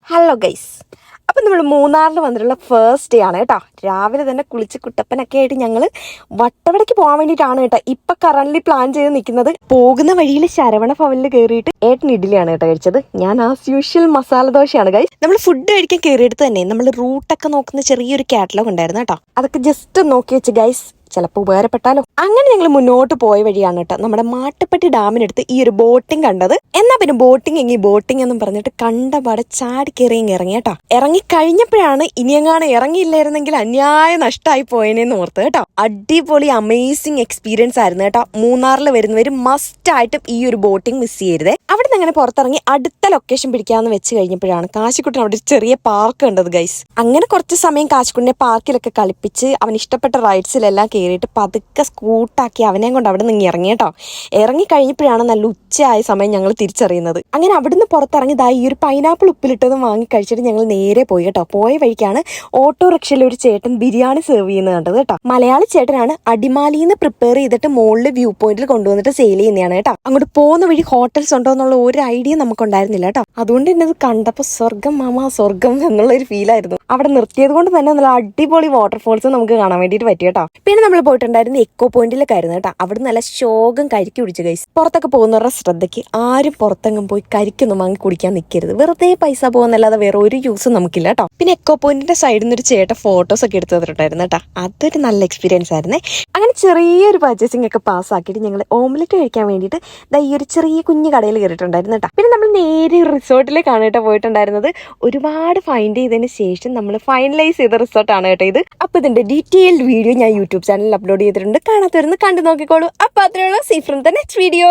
Hello guys, അപ്പം നമ്മൾ മൂന്നാറിൽ വന്നിട്ടുള്ള ഫസ്റ്റ് ഡേ ആണ് കേട്ടോ. രാവിലെ തന്നെ കുളിച്ച് കുട്ടപ്പനൊക്കെ ആയിട്ട് ഞങ്ങൾ വട്ടവടയ്ക്ക് പോകാൻ വേണ്ടിയിട്ടാണ് കേട്ടോ ഇപ്പം കറന്റ് പ്ലാൻ ചെയ്ത് നിൽക്കുന്നത്. പോകുന്ന വഴിയിൽ ശരവണ ഭവനിൽ കയറിയിട്ട് ഏട്ടൻ ഇഡ്ഡലിയാണ് കേട്ടോ കഴിച്ചത്. ഞാൻ ആസ് യൂഷ്വൽ മസാല ദോശയാണ് ഗൈസ്. നമ്മൾ ഫുഡ് കഴിക്കാൻ കയറിയെടുത്ത് തന്നെ നമ്മൾ റൂട്ടൊക്കെ നോക്കുന്ന ചെറിയൊരു കാറ്റലോഗ് ഉണ്ടായിരുന്നു കേട്ടോ. അതൊക്കെ ജസ്റ്റ് നോക്കി വെച്ച് ഗൈസ്, ചിലപ്പോൾ ഉപകാരപ്പെട്ടാലോ. അങ്ങനെ ഞങ്ങൾ മുന്നോട്ട് പോയ വഴിയാണ് കേട്ടോ നമ്മുടെ മാട്ടുപ്പെട്ടി ഡാമിനടുത്ത് ഈ ഒരു ബോട്ടിംഗ് കണ്ടത്. എന്നാ പിന്നെ ബോട്ടിംഗ് എന്നും പറഞ്ഞിട്ട് കണ്ടപാടെ ചാടിക്കേറിയും ഇറങ്ങി കേട്ടോ. ഇറങ്ങി കഴിഞ്ഞപ്പോഴാണ് ഇനിയെങ്ങാണ് ഇറങ്ങിയില്ലായിരുന്നെങ്കിൽ അന്യായ നഷ്ടമായി പോയനെന്ന് ഓർത്ത് കേട്ടോ. അടിപൊളി അമേസിങ് എക്സ്പീരിയൻസ് ആയിരുന്നു കേട്ടോ. മൂന്നാറിൽ വരുന്നവർ മസ്റ്റ് ആയിട്ടും ഈ ഒരു ബോട്ടിംഗ് മിസ് ചെയ്യരുതേ. അവിടെ നിന്ന് അങ്ങനെ പുറത്തിറങ്ങി അടുത്ത ലൊക്കേഷൻ പിടിക്കാന്ന് വെച്ച് കഴിഞ്ഞപ്പോഴാണ് കാശിക്കുട്ടൻ അവിടെ ഒരു ചെറിയ പാർക്ക് കണ്ടത് ഗൈസ്. അങ്ങനെ കുറച്ച് സമയം കാശിക്കുട്ടനെ പാർക്കിലൊക്കെ കളിപ്പിച്ച് അവൻ ഇഷ്ടപ്പെട്ട റൈഡ്സിലെല്ലാം കയറിയിട്ട് പതുക്കെ സ്കൂട്ടാക്കി അവനെയും കൊണ്ട് അവിടെ നിന്ന് ഇറങ്ങി കേട്ടോ. ഇറങ്ങി കഴിഞ്ഞപ്പോഴാണ് നല്ല ഉച്ചയായ സമയം ഞങ്ങൾ തിരിച്ചറിയുന്നത്. അങ്ങനെ അവിടുന്ന് പുറത്തിറങ്ങി ഈ ഒരു പൈനാപ്പിൾ ഉപ്പിലിട്ടതും വാങ്ങി കഴിച്ചിട്ട് ഞങ്ങൾ നേരെ പോയി കേട്ടോ. പോയ വഴിക്കാണ് ഓട്ടോറിക്ഷയിൽ ഒരു ചേട്ടൻ ബിരിയാണി സെർവ് ചെയ്യുന്നത് കണ്ടത് കേട്ടോ. മലയാളി ചേട്ടനാണ്. അടിമാലിന്ന് പ്രിപ്പയർ ചെയ്തിട്ട് മുകളിൽ വ്യൂ പോയിന്റിൽ കൊണ്ടുവന്നിട്ട് സെയിൽ ചെയ്യുന്നതാണ് കേട്ടോ. അങ്ങോട്ട് പോകുന്ന വഴി ഹോട്ടൽസ് ഉണ്ടോ എന്നുള്ള ഒരു ഐഡിയ നമുക്കുണ്ടായിരുന്നില്ല കേട്ടോ. അതുകൊണ്ട് തന്നെ ഇത് കണ്ടപ്പോൾ സ്വർഗം മാമാ സ്വർഗം എന്നുള്ള ഒരു ഫീലായിരുന്നു. അവിടെ നിർത്തിയത് കൊണ്ട് തന്നെ നല്ല അടിപൊളി വാട്ടർഫോൾസ് നമുക്ക് കാണാൻ വേണ്ടിയിട്ട് പറ്റി കേട്ടോ. പിന്നെ നമ്മൾ പോയിട്ടുണ്ടായിരുന്ന എക്കോ പോയിന്റിലൊക്കെ ആയിരുന്നു കേട്ടോ. അവിടെ നല്ല ശോകം കരിക്ക് കുടിച്ചു ഗൈസ്. പുറത്തൊക്കെ പോകുന്നവരുടെ ശ്രദ്ധയ്ക്ക് ആരും പുറത്തെങ്ങും പോയി കരിക്കൊന്നും വാങ്ങി കുടിക്കാൻ നിൽക്കരുത്. വെറുതെ പൈസ പോകുന്നല്ലാതെ വേറെ ഒരു യൂസും നമുക്കില്ല കേട്ടോ. പിന്നെ എക്കോ പോയിന്റിന്റെ സൈഡിൽ നിന്ന് ഒരു ചേട്ടൻ ഫോട്ടോസ് ഒക്കെ എടുത്തു തന്നിട്ടുണ്ടായിരുന്നു കേട്ടോ. അതൊരു നല്ല എക്സ്പീരിയൻസ് ആയിരുന്നേ. അങ്ങനെ ചെറിയൊരു പർച്ചേസിംഗ് ഒക്കെ പാസ്സാക്കിയിട്ട് ഞങ്ങൾ ഓംലെറ്റ് കഴിക്കാൻ വേണ്ടിയിട്ട് ഈ ഒരു ചെറിയ കുഞ്ഞു കടയിൽ കയറിയിട്ടുണ്ടായിരുന്നു കേട്ടോ. പിന്നെ നമ്മൾ നേരെ റിസോർട്ടിലേക്കാണ് കേട്ടോ പോയിട്ടുണ്ടായിരുന്നത്. ഒരുപാട് ഫൈൻഡ് ചെയ്തതിന് ശേഷം നമ്മൾ ഫൈനലൈസ് ചെയ്ത റിസോർട്ടാണ് കേട്ടോ ഇത്. അപ്പൊ ഇതിന്റെ ഡീറ്റെയിൽഡ് വീഡിയോ ഞാൻ യൂട്യൂബ് ചാനലിൽ അപ്ലോഡ് ചെയ്തിട്ടുണ്ട്. കാണാത്തവരുന്ന് കണ്ടു നോക്കിക്കോളൂ. അപ്പൊ അത്രയുള്ള see from the next video.